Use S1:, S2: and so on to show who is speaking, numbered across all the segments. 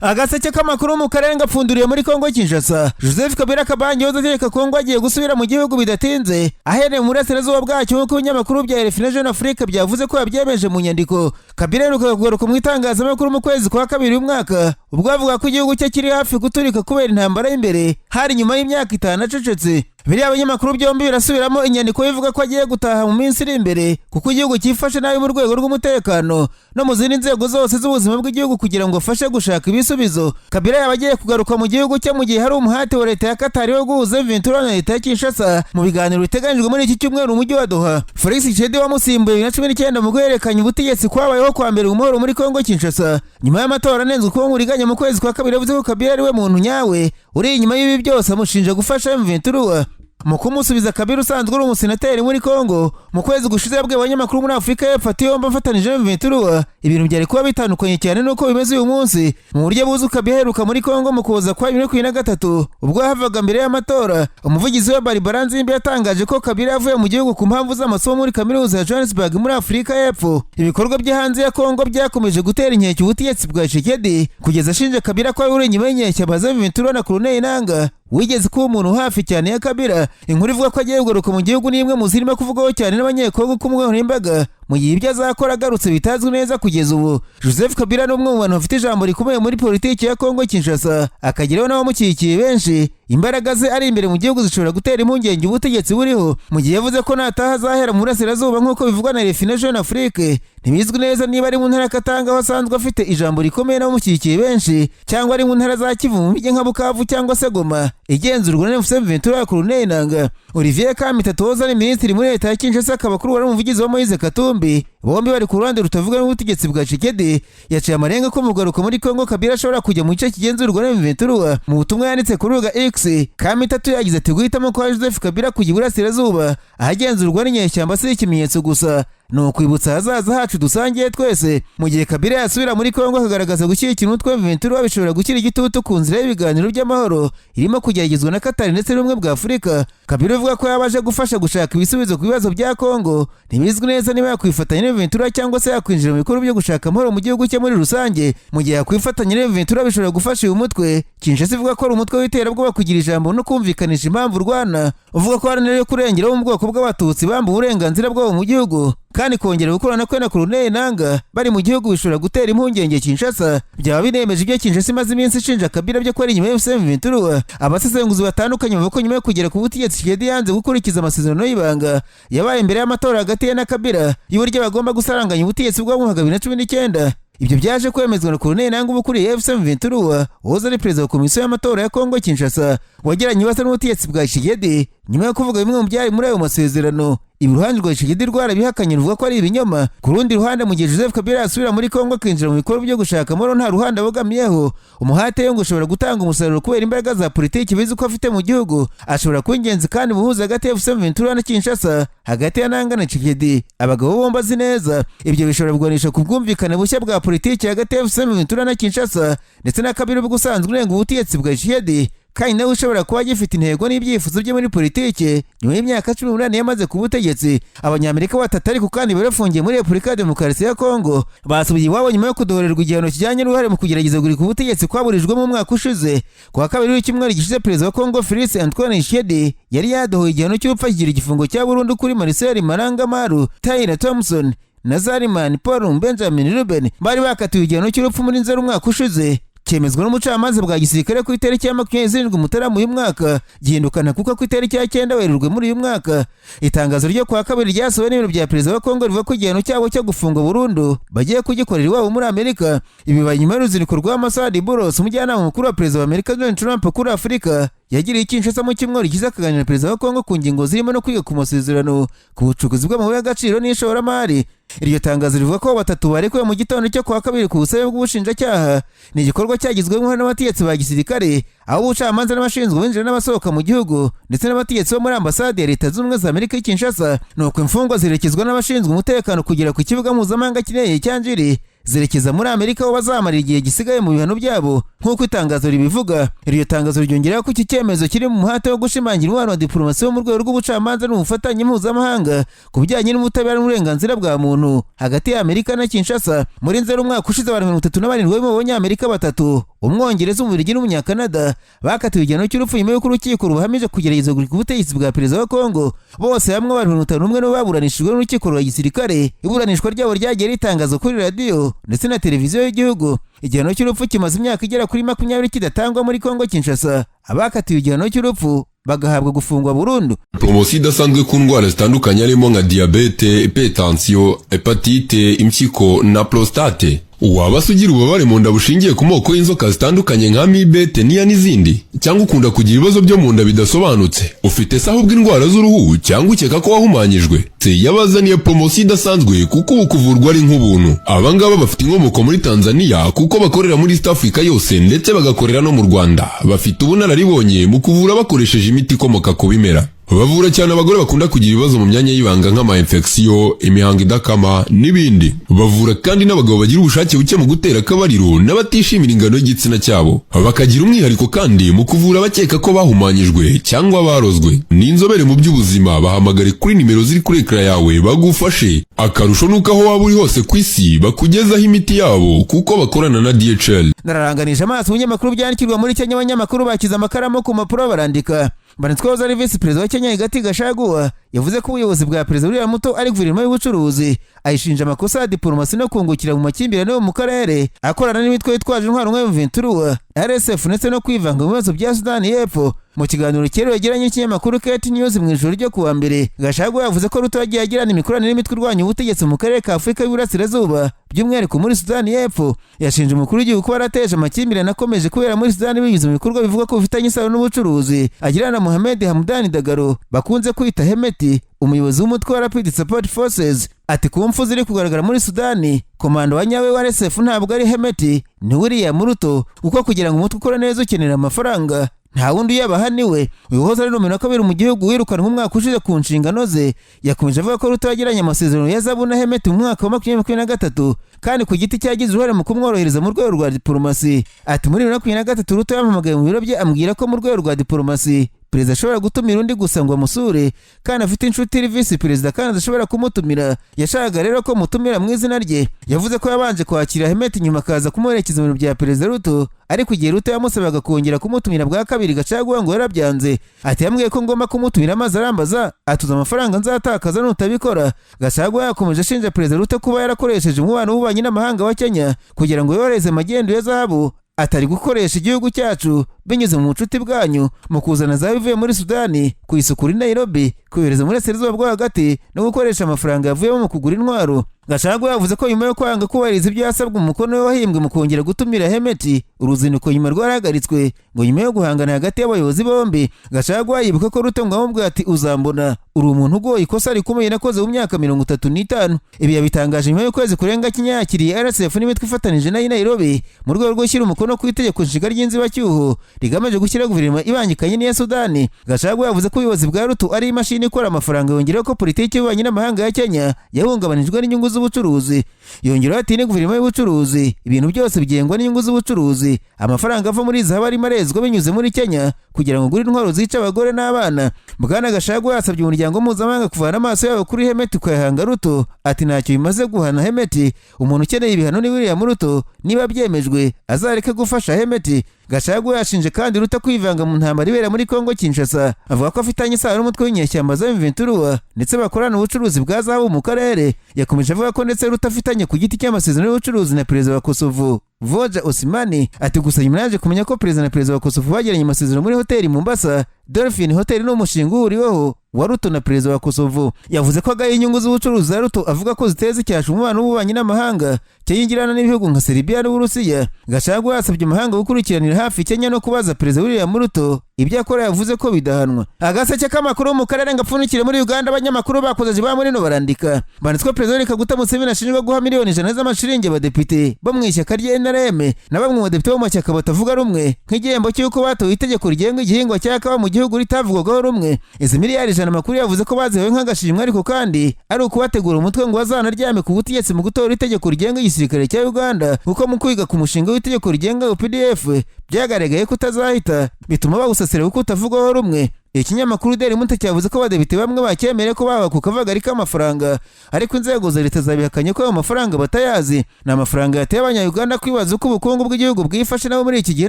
S1: Agaseke k'amakuru mu Karere gapfunduriye muri Kongo Kinshasa. Joseph Kabila Kabange utegeka Kongo agiye gusubira mu gihugu bidatinze. Ahereye mu burasirazuba bwacyo nk'uko ibinyamakuru bya RFI na Jeune Afrique byavuze ko yabyemeje mu nyandiko. Kabila aheruka kugaruka mu itangazamakuru mu kwezi kwa kabiri umwaka, ubwo avuga ko igihugu cye kiri hafi guturika kubera intambara y'imbere hari nyuma y'imyaka 5 acecetse. Biriya abanyamakuru byombi birasubiramo inyandiko ivuga ko agiye gutaha mu minsi iri imbere kuko igihugu cyifashe nabi mu rwego rw'umutekano no mu zindi nzego zose z'ubuzima bw'igihugu kugira ngo afashe gushaka ibisubizo. Kabila yabagiye kugaruka mu gihugu cye mu gihe hari umuhate wa leta ya Qatar wo guhuza M23 na leta ya Kinshasa mu biganiro biteganyijwe muri iki cyumweru mu mujyi wa Doha. Felix Tshisekedi wamusimbuye 2019 mu guhererekanya ubutegetsi kwabayeho kwa mbere umahoro muri Kongo Kinshasa nyuma y'amatora anenzwe ko nguriganya mu kwezi kwa kabiri yavuze ko Kabila ari we muntu nyawe uri inyuma y'ibi byose amushinja gufasha M23. Mu kumusubiza Kabila usanzwe uri umusenateri muri Kongo mu kwezi gushize yabwiye abanyamakuru muri Afurika y'Epfo ati yombi afatanije M23 ibintu byari kuba bitandukanye cyane nuko bimeze uyu munsi. Mu buryo buzu Kabila aheruka muri Kongo mu kuza kwa 2023 ubwo havaga mbere y'amatora, umuvugizi wa Barbara Nzimbi yatangaje ko Kabila yavuye mu gihugu ku mpamvu z'amasomo muri kaminuza ya Johannesburg muri Afurika y'Epfo. Ibikorwa bye hanze ya Kongo byakomeje gutera inkeke ubutegetsi bwa Tshisekedi kugeza ashinje Kabila ko ari inyuma y'inyeshyamba za M23 na Colonel Nanga wigeze kuba umuntu hafi cyane ya Kabila. Inkuru ivuga ko agiye kugaruka mu gihugu ni imwe mu zirimo kuvugwaho cyane n'abanyekongo ku mbuga nkoranyambaga mu gihe ibyo azakora agarutse bitazwi neza kugeza ubu. Joseph Kabila ni umwe mu bantu bafite ijambo rikomeye muri politiki ya Kongo Kinshasa, akageraho n'abamukikiye benshi. Imbaraga ze ari imbere mu gihugu zishobora gutera impungenge ubutegetsi buriho mu gihe yavuze ko nataha azahera mu burasirazuba nk'uko bivugwa na RFI na Jeune Afrique. Ntibizwi neza niba ari mu ntara Katanga aho asanzwe afite ijambo rikomeye n'abamukikiye benshi cyangwa ari mu ntara za Kivu mu mijyi nka Bukavu cyangwa se Goma igenzurwa na M23 ya Colonel Nanga. Olivier Kamitatu woza ari minisitiri muri leta ya Kinshasa akaba kuri wari umuvugizi wa Moise Katumbi, bombi bari ku ruhande rutavuga n'ubutegetsi bwa Tshisekedi, yaciye amarenga ko mu garuka muri Kongo Kabila ashobora kujya mu gice kigenzurwa na M23. Mu butumwa yanditse kuri rubuga X, Kamitatu yagize ati guhitamo kwa Joseph Kabila kujya iburasirazuba ahagenzurwa n'inyeshyamba si ikimenyetso gusa, ni ukwibutsa ahazaza hacu dusangiye twese. Mu gihe Kabila yasubira muri Kongo akagaragaza gushyigikira umutwe M23 bishobora gukira igitutu ku nzira y'ibiganiro by'amahoro irimo kugeragezwa na Qatar ndetse n'ubumwe bwa Afurika. Kabila uvuga ko yabaje gufasha gushaka ibisubizo ku bibazo bya Kongo. Ntibizwi neza niba yakwifatanya na M23 cyangwa se yakwinjira mu bikorwa byo gushaka amahoro mu gihugu cye muri rusange. Mu gihe yakwifatanya na M23 bishobora gufasha uyu mutwe. Kinshasa ivuga ko ari umutwe w'iterabwoba kugira ijambo no kumvikanisha impamvu urwana, uvuga ko haranira kurengera bo mu bwoko bw'abatutsi bamba uburenganzira bwabo mu gihugu kandi kongera gukorana kwe na Colonel Nanga bari mu gihugu bishobora gutera impungenge Kinshasa. Byaba binemeje ibyo Kinshasa imaze iminsi ishinja Kabila byo ko ari inyuma M23. Abasesenguzi batandukanye bavuga ko nyuma yo kugera ku butegetsi Tshisekedi yanze gukurikiza amasezerano y'ibanga yabaye imbere y'amatora hagati ye na Kabila y'uburyo bagomba gusaranganya ubutegetsi bwa 2019. Ibyo byaje kwemezwa na Colonel Nanga ubukuriye M23 woza ari perezida wa komisiyo y'amatora ya Kongo Kinshasa wagiranye ibibazo n'ubutegetsi bwa Tshisekedi nyuma yo kuvuga bimwe mu byari muri ayo masezerano. Iruhande rwa Tshisekedi rwarabihakanye ruvuga ko ari ibinyoma. Ku rundi ruhande mu gihe Joseph Kabila asubira muri Kongo akinjira mu bikorwa byo gushaka amahoro nta ruhande abogamiyeho, umuhate yo ngo ushobora gutanga umusaruro kubera imbaraga za politiki bizi ko afite mu gihugu. Ashobora kuba ingenzi kandi buhuza hagati ya M23 na Kinshasa, hagati ya Nanga na Tshisekedi. Abagabo bombi azi neza ibyo bishobora kuganisha ku bwumvikane bushya bwa politiki hagati ya M23 na Kinshasa ndetse na Kabila ubwo usanzwe urenga ubutegetsi bwa Tshisekedi kandi nawe ushobora kuba agifite intego n'ibyifuzo bye muri politiki nyuma y'imyaka 18 yamaze ku butegetsi. Abanyamerika batatu ariko kandi barafungiye muri Repubulika ya Demokarasi ya Kongo basubiye iwabo nyuma yo kudohorerwa igihano kijyanye n'uruhare mu kugerageza kugura ku butegetsi kwaburijwe mu mwaka ushize. Kwa kabiri w'icyumweru gishize Perezida wa Kongo Felix Antoine Tshisekedi yari yadohoye igihano cy'urupfu kigira igifungo cya burundu kuri Marcel Marangamaru, Tyler Thompson na Zarimani Paul Benjamin Ruben bari bakatiwe igihano cy'urupfu muri Nzeri umwaka ushize. Cyemezwa n'umucamanza bwa gisirikare ku itariki ya 27 Mutarama uyu mwaka, gihindukana kuko ku itariki ya 9 Werurwe muri uyu mwaka. Itangazo ryo kwa kabiri ryasohowe n'ibiro bya Perezida wa Kongo rivuga ko igihano cyabo cyo gufunga burundu bagiye kugikorera iwabo muri Amerika. Ibi bibaye nyuma y'uruzinduko rwa Masadi Buros, umujyanama mukuru wa Perezida wa Amerika Donald Trump kuri Afurika, yagiriye Kinshasa mu cyumweru gize akaganira na Perezida wa Kongo ku ngingo zirimo no kwiga ku masezerano ku bucukuzi bw'amabuye y'agaciro n'ishoramari. Iryo tangazo rivuga ko batatu barekuwe mu gitondo cyo kwa kabiri ku busabe bw'ubushinjacyaha. Ni igikorwa cyagizwemo n'abategetsi ba gisirikare, aho ubucamanza n'abashinzwe binjira n'abasohoka mu gihugu ndetse n'abategetsi bo muri ambasade ya Leta Zunze Ubumwe za Amerika i Kinshasa. Nuko imfungwa zirekezwa n'abashinzwe umutekano kugera ku kibuga mpuzamahanga kineye cyanjiri zerekeza muri Amerika aho bazamarira igihe gisigaye mu bihano byabo nk'uko itangazo ribivuga. Iryo tangazo ryongeraho ko iki cyemezo kiri mu muhate wo gushimangira umubano wa diplomasi wo mu rwego rw'ubucamanza n'ubufatanye mpuzamahanga ku bijyanye n'ubutabera n'uburenganzira bwa muntu hagati ya Amerika na Kinshasa. Muri Nzeri umwaka ushize abantu 37 barimo abanyamerika batatu umwongereza, umubirigi n'umunyakanada bakatiwe igihano cy'urupfu nyuma y'uko urukiko rubahamije kugerageza guhirika ubutegetsi bwa perezida wa Kongo. Bose hamwe abantu 51 nibo baburanishijwe n'urukiko rwa gisirikare. Iburanishwa ryabo ryagiye ritangazwa kuri radio ndetse na televiziyo y'igihugu. Igihano cy'urupfu kimaze imyaka igera kuri 20 kidatangwa muri Kongo Kinshasa. Abakatiwe igihano cy'urupfu bagahabwa gufungwa burundu.
S2: Promosi idasanzwe ku ndwara zitandukanye harimo nka diabete, hypertension, hepatite, impyiko na prostate. Waba sugira ububabare mu nda bushingiye ku moko y'inzoka zitandukanye nka amibe, teniya n'izindi, cyangwa ukunda kugira ibibazo byo mu nda bidasobanutse, ufite se ahubwo indwara z'uruhu cyangwa ukeka ko wahumanyijwe, yabazaniye promosi idasanzwe kuko ubu kuvurwa ari nk'ubuntu. Abangaba bafite inkomoko muri Tanzania kuko bakorera muri East Africa yose ndetse bagakorera no mu Rwanda. Bafite ubunararibonye mu kuvura bakoresheje imiti ikomoka ku bimera. Bavura cyane abagore bakunda kugira ibibazo mu myanya y'ibanga nk'ama infection, imihango idakama n'ibindi. Bavura kandi n'abagabo bagira ubushake buke mu gutera akabariro n'abatishimira ingano y'igitsina cyabo. Bakagira umwihariko kandi mu kuvura abakeka ko bahumanyijwe cyangwa barozwe. Ni inzobere mu by'ubuzima, bahamagare kuri nimero ziri kuri ekra yawe bagufashe. Akarusho nuko aho waba uri hose ku isi bakugezaho imiti yabo kuko bakorana na DHL.
S1: Nararanganije amaso ibinyamakuru byandikirwa muri Kenya. Abanyamakuru bakiza amakaramu ku mpapuro barandika. Banitwaza ari Vice Perezida wa Kenya Rigathi Gachagua yavuze ko ubuyobozi bwa Perezida William Ruto ari guverinoma y'ubucuruzi, ayishinja amakosa ya diplomasi no kungukira mu makimbirane mu karere, akorana n'imitwe yitwaje intwaro nka M23, RSF ndetse no kwivanga mu bibazo bya Sudani y'Epfo. Mu kiganiro cyero yagiranye n'ikinyamakuru KT News mu ijoro ryo kuwa mbere, Gachagua yavuze ko Ruto yagiye agirana imikoranire n'imitwe irwanya ubutegetsi mu karere ka Afurika y'Iburasirazuba, by'umwihariko muri Sudani y'Epfo. Yashinje umukuru w'igihugu ko yarateje amakimbirane akomeje kubera muri Sudani binyuze mu bikorwa bivuga ko bifitanye isano n'ubucuruzi agirana na Mohamed Hamdan Dagalo bakunze kwita Hemeti, umuyobozi w'umutwe wa Rapid Support Forces. Ati ku mfu ziri kugaragara muri Sudani, komando wa nyawe wa RSF ntabwo ari Hemeti, ni William Ruto, kuko kugira ngo umutwe ukore neza ukenera amafaranga, nta wundi yabahaniwe. Uyu wahoze ari nomero 2 mu gihugu wirukanwe mu mwaka ushize ku nshingano ze, yakomeje avuga ko Ruto yagiranye amasezerano ya zabu na Hemeti mu mwaka wa 2023 kandi ku giti cyagize uruhare mu kumworohereza mu rwego rwa diplomasi. Ati muri 2023 Ruto yampamagaye mu biro bye ambwira ko mu rwego rwa diplomasi Perezida ashobora gutumira undi gusa ngo amusure kandi afite inshuti iri Vice Perezida kandi adashobora kumutumira. Yashakaga rero ko mutumira mu izina rye. Yavuze ko yabanje kwakira Hemeti nyuma akaza kumuherekeza mu biro bya Perezida Ruto, ariko igihe Ruto yamusabaga kongera kumutumira bwa kabiri Gachagua ngo yarabyanze. Ati yambwiye ko ngomba kumutumira maze arambaza atuza amafaranga nzatakaza nutabikora. Gachagua yakomeje ashinja Perezida Ruto kuba yarakoresheje umubano w'ububanyi n'amahanga wa Kenya kugira ngo yoreze magendo ya zahabu atari gukoresha igihugu cyacu binyuze mu bucuti bwanyu mu kuzana zahabu ivuye muri Sudani, kuyisukura i Nairobi, kohereza muri Burasirazuba bwo hagati no gukoresha amafaranga yavuyemo mu kugura intwaro. Gachagua yavuze ko nyuma yo kwanga kubahiriza ibyo yasabwe umukono we wahimbwe mu kongera gutumira Hemeti, uruzinduko nyuma rwarahagaritswe ngo nyuma yo guhangana hagati y'abayobozi bombi. Gachagua yibuka ko Ruto ngo amubwira ati uzambona uri umuntu ugoye ikosa rikomeye nakoze mu myaka 35. Ibi yabitangaje nyuma y'ukwezi kurenga Kenya yakiriye RSF n'imitwe ifatanije na Nairobi mu rwego rwo gushyira umukono ku itegeko nshinga ry'inzibacyuho rigamije gushyira guverinoma ibangikanye n'iya Sudani. Gachagua yavuze ko ubuyobozi bwa Ruto ari imashini ikora amafaranga, yongeraho ko politiki y'ububanyi n'amahanga ya Kenya yahungabanijwe n'inyungu z'ubucuruzi. Yongeraho ati ni guverinoma y'ubucuruzi, ibintu byose bigengwa n'inyungu z'ubucuruzi. Amafaranga ava muri zahabu arimo arezwa binyuze muri Kenya kugira ngo gure intwaro zica abagore n'abana. Bwana Gachagua yasabye umuryango mpuzamahanga kuvana amaso yabo kuri Hemeti ukayahanga Ruto. Ati ntacyo bimaze guhana Hemeti, umuntu ukeneye ibihano ni William Ruto, niba byemejwe azareke gufasha Hemeti. Gachagua yashinje kandi Ruto kwivanga mu ntambara ibera muri Kongo Kinshasa, avuga ko afitanye isano n'umutwe w'inyeshyamba za M23 ndetse bakorana ubucuruzi bwa zahabu mu karere. Yakomeje avuga ko ndetse Ruto afitanye ku giti cy'amasezerano y'ubucuruzi na Perezida wa Kosovo Voja Osimani. Ati gusa nyuma yaje kumenya ko Perezida na Perezida wa Kosovo bagiranye amasezerano muri hoteli Mombasa Dolphin Hotel n'umushinga uhuriweho wa Ruto na Perezida wa Kosovo. Yavuze ko agaye inyungu z'ubucuruzi za Ruto, avuga ko ziteza icyasha umubano w'ububanyi n'amahanga cyayingirana n'ibihugu nka Serbia n'Uburusiya. Gachagua yasabye amahanga gukurikiranira hafi Kenya no kubaza Perezida William Ruto ibyo akora. Yavuze ko bidahanwa. Agaseke k'amakuru mu karere ngapfunikire muri Uganda. Abanyamakuru bakoze ba muri no barandika banditswe Perezida Rigathi Museveni ashinjwa guha miliyoni 100 z'amashiringi abadepite bo mu ishyaka rya NRM na bamwe mu badepite bo mu mashyaka batavuga rumwe nk'igihembo cy'uko batoye itegeko rigenga igihingwa cya kawa mu gihugu ritavugwagaho rumwe. Izi miliyari 100 amakuru yavuze ko bazihawe nk'agashimwe, ariko kandi ari ukubategura umutwe ngo bazanaryame ku butegetsi mu gutora itegeko rigenga igisirikare cya Uganda, kuko mu kwiga ku mushinga w'itegeko rigenga UPDF byagaragaye ko utazahita bituma bagusasira kuko utavugwaho rumwe. Ikinyamakuru Daily Monitor cyavuze ko badepite bamwe bakemere ko baba ku kavagari k'amafaranga, ariko inzego za leta zabihakanye ko ayo mafaranga batayazi. Ni amafaranga yateye abanyayuganda kwibaza uko ubukungu bw'igihugu bwifashe nabo muri iki gihe,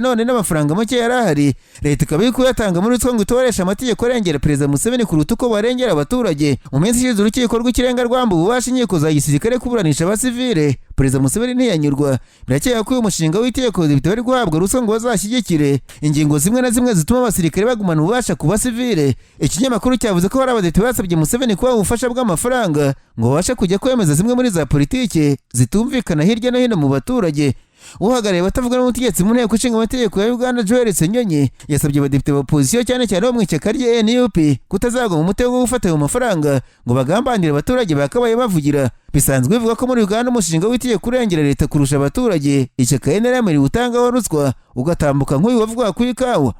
S1: none n'amafaranga make yarahari leta ikaba iri kuyatanga muri ruswa ngo itoresha amategeko arengera Perezida Museveni kuruta uko barengera abaturage. Mu minsi ishize urukiko rw'ikirenga rwambuwe ububasha inkiko za gisirikare kuburanisha abasivile. Perezida Museveni ntiyanyurwa. Birakekwa ko uyu mushinga w'itegeko badepite bari guhabwa ruswa ngo bazashyigikire ingingo zimwe na zimwe zituma abasirikare bagumana ububasha ku basivile. Ikinyamakuru cyavuze ko hari abadepite basabye Museveni kubaha ubufasha bw'amafaranga ngo babashe kujya kwemeza zimwe muri za politike zitumvikana hirya no hino mu baturage. Uhagarariye batavuga n'umutegetsi mu nteko ishinga amategeko ya Uganda Joel Senyonyi yasabye abadepite ba opposition cyane cyane bo mu ishyaka rya NUP kutazagwa mu mutego wo gufata ayo mafaranga ngo bagambanire abaturage bakabaye bavugira. Bisanzwe bivuga ko muri Uganda umushinga w'itegeko urengera leta kurusha abaturage ishyaka NRM riwutangaho ruswa ugatambuka nk'uyu wavuga ku ikawa.